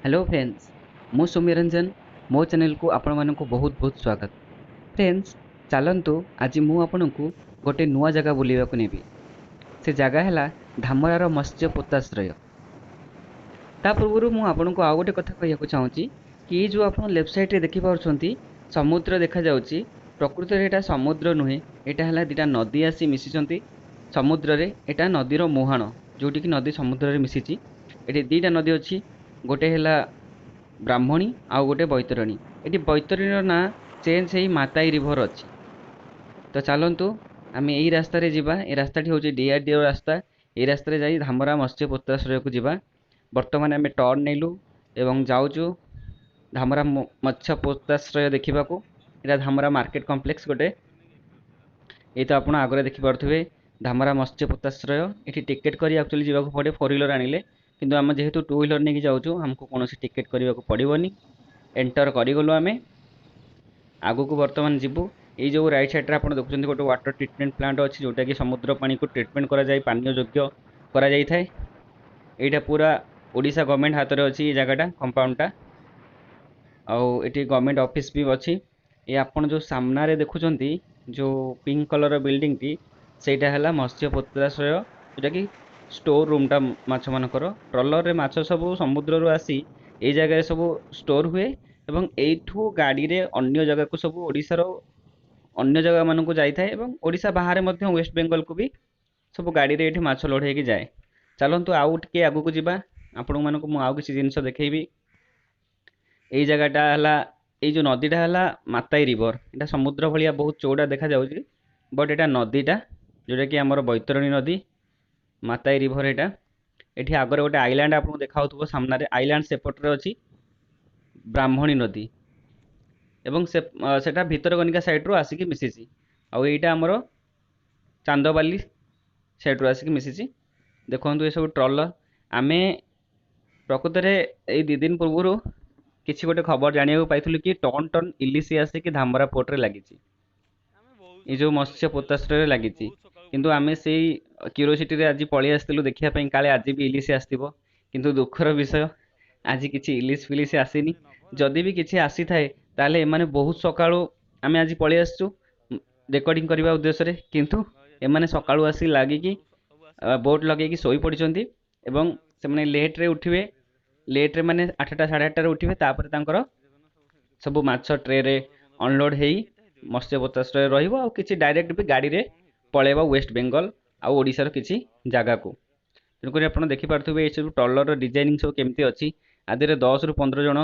Hello friends, मु सौम्यरंजन मो channel को आपण मानक बहुत बहुत स्वागत। फ्रेंड्स, चलतु आज मु आपनकु गोटे नुआ जगह बुलवा को नेबी। से जगह है धामरार मत्स्य पोताश्रय। ता पूर्व मु आपनकु आउ गोटे कथा कहया चाहूँगी कि ये जो आप लेफ्ट साइड रे देखि पारुछंती समुद्र देखा जाउची। प्रकृति रे एटा समुद्र नुहे, एटा हला दिटा नदी आसी मिसिचंती समुद्र रे। एटा नदीर मुहाण जोटी कि नदी समुद्र रे मिसिची। एठी दीटा नदी अछि, गोटे हला ब्राह्मणी आउ गोटे बैतरणी। एटी बैतरणीर ना चेंज हेई माताई रिभर अछि। तो चलतु आम यही रास्ता रे जिबा। ए रास्ताटी हूँ डीआरडीओ रास्ता। ये रास्ता रे जाई धामरा मत्स्य पोताश्रय को जिबा। वर्तमान आम टर्न नेलु एवं जाऊचु धामरा मत्स्य पोताश्रय देखा। एटा धामरा मार्केट कॉम्प्लेक्स गोटे। ये तो आप आगे देखिपे धामरा मत्स्य पोताश्रय। ये टिकेट कर एक्चुअली जावाक पड़े फोर व्हीलर आनिले, किंतु आम जेहेतु टू व्हीलर नहीं जाऊँ हमको कौन टिकेट करने को पड़ोनी। एंटर करगलु आम आगु को बर्तमान जीवु। ये जो राइट साइड रे आप देखुं गोटे वाटर ट्रिटमेंट प्लांट अच्छी जोटा कि समुद्र पानी को ट्रिटमेंट करा पानीय योग्य करा थाए। यहाँ पूरा ओडिशा गवर्नमेंट हाथ में अच्छी जगहटा कंपाउंडटा। आउ ये गवर्नमेंट ऑफिस भी अच्छी। ये आपन जो सामना रे देखुचंती जो पिंक कलर बिल्डिंग टी सेटा है मत्स्य पोताश्रय, जोटा कि स्टोर रूमटा माछ मानकर। ट्रलर रे माछ सब समुद्र रू आसी ए जगह सब स्टोर हुए एवं एठू गाड़ी रे अन्य जगह को सब ओडिशा रो अन्य जगह मान को जाए एवं ओडिशा बाहर मध्य वेस्ट बेंगल को भी सब गाड़ी रे एठी माछ लोड होके जाए। चलतु आउ टिके आगु को जिबा। आपण मानक मु आउ किसी जिंस देखैबी। एई जगहटा हला ये जो नदीटा है माताई रिवर। एटा समुद्र भाया बहुत चौड़ा देखा जाउची, बट एटा नदीटा जोटा कि आमर बैतरणी नदी माताई रिवर। एटा एठी आगर गोटे आइलैंड आपको देखा सामने। आइलैंड सेपटे अच्छी ब्राह्मणी नदी एवं सेटा भितरकनिका साइड रू आसिक मिसिची। आउ एटा आमर चांदबाली साइड रू आसिक मिसिची। देखो ये सब ट्रलर। आमे प्रकृत में दी दिन पूर्व किसी गोटे खबर जानिया पाइलु कि टन टन इलिश आसिक धामरा पोर्ट रे लगी। ये जो मत्स्य पोताश्रय लगी, किंतु आमे से क्यूरोसिटी रे आज पलि आसलु देखापी काले आज भी इलिश आसो। किंतु दुखर विषय आज किसी इलिश फिलिश आसीनी। जदि भी किसी आसी थाए ताले एमाने बहुत सकाळु आमे आज पलि आसचु रेकर्डिंग करने उद्देश्य रे, किंतु एमाने सकाळु आसी लागिकी बोट लगे शोई पड़ती एवं से लेट रे उठिबे। लेट रे माने 8टा साढ़े 8टा उठिबे। तापर तांकर सब माछ ट्रे रे अनलोड हेई मत्स्य पोताश्रय रहिबो। आ किछि डायरेक्ट भी गाड़ी रे पळेबो वेस्ट बेंगल आ ओडिसा रो किछि जागा को। तेणुक आप देखिपे ये सब ट्रलर डिजाइनिंग सब केमती अच्छी। आदि 10 ରୁ 15 जन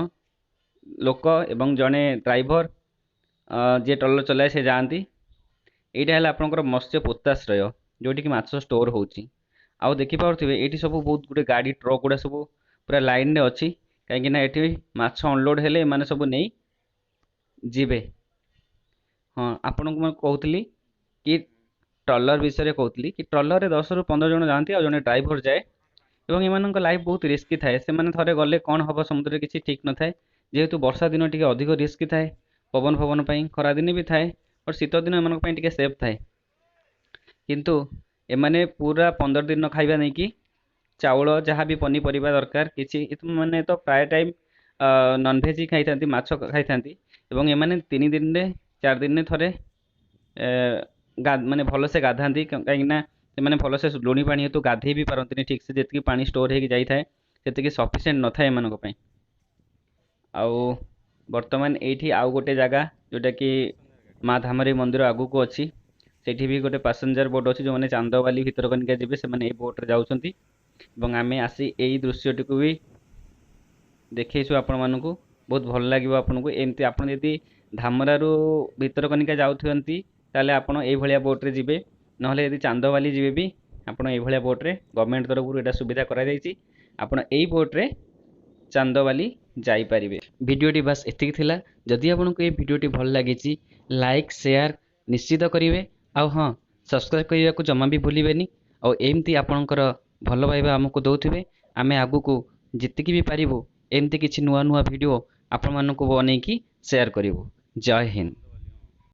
लोक एवं जड़े ड्राइवर जे ट्रलर चलाए से जाती। यहाँ है आपंकर मत्स्य पोताश्रय जोटि कि माछ स्टोर होची। आउ देखिपे ये सब बहुत गुटे गाड़ी ट्रक गुड़ा सब पूरा लाइन रे अच्छी, कहीं ये माछ अनलोड हेले माने सब नहीं जीवे। हाँ, आपण को मैं कहूली कि ट्रलर विषय कहूली कि ट्रलर रे 10 ରୁ 15 जन जाती और जड़े ड्राइवर जाए। एवं एम लाइफ बहुत रिस्की थाए। से थे गले कौन हम समुद्र में किसी ठीक न थाए। जेहेतु वर्षा दिन टी अधिक रिस्की थाए, पवन फवन खरा दिन भी थाए और शीत दिन एम सेफ थाए। किंतु एमाने पूरा 15 दिन खाଇବା नहीं कि चाउल जहाँ भी पनीपरिया दरकार किसी मैंने तो प्राय टाइम नॉनभेज ही खाई था, माछ खाई था। एवं एमाने 3 दिन रे 4 दिन थे माने भलसे गाधाती, कहीं भलसे लुणी पानी हेतु गाधे भी पारती ठीक से। जी पानी स्टोर हो जाए से सफिसीयंट न था एम। आउ बर्तमान ये आउ गोटे जगह जोटा कि माँ धामरी मंदिर आगु को अच्छी। सेठी भी गोटे पैसेंजर बोट अच्छी जो मैंने चांदबाली भितरकनिका जी से बोट रे जाउछंती। एवं आमे आसी यही दृश्यटी को भी देखु आपण मानू बहुत भल लगे। आपको एमती आप धामरारू भितरकनिका जाऊँगी ताले आपण ये बोट रे जिबे, नहले यदि चांदबाली जिबे भी आपण ये बोट रे गवर्नमेंट तरफ एटा सुविधा करा जायछि। आपण एई बोट रे चांदबाली जाई परिबे। वीडियोटी बस एतिक थिला। जदि आपको ये वीडियोटी भल लगी लाइक शेयर निश्चित करेंगे। आउ हाँ, सब्सक्राइब करने को जमा भी भूलें। और एमती आपणकर भल पाइबा आमको दौथे। आम आगु को जितकी भी पारिबु एमती किसी नुआ नुआ वीडियो आपण मानक बनईकी शेयर करूँ। जय हिंद।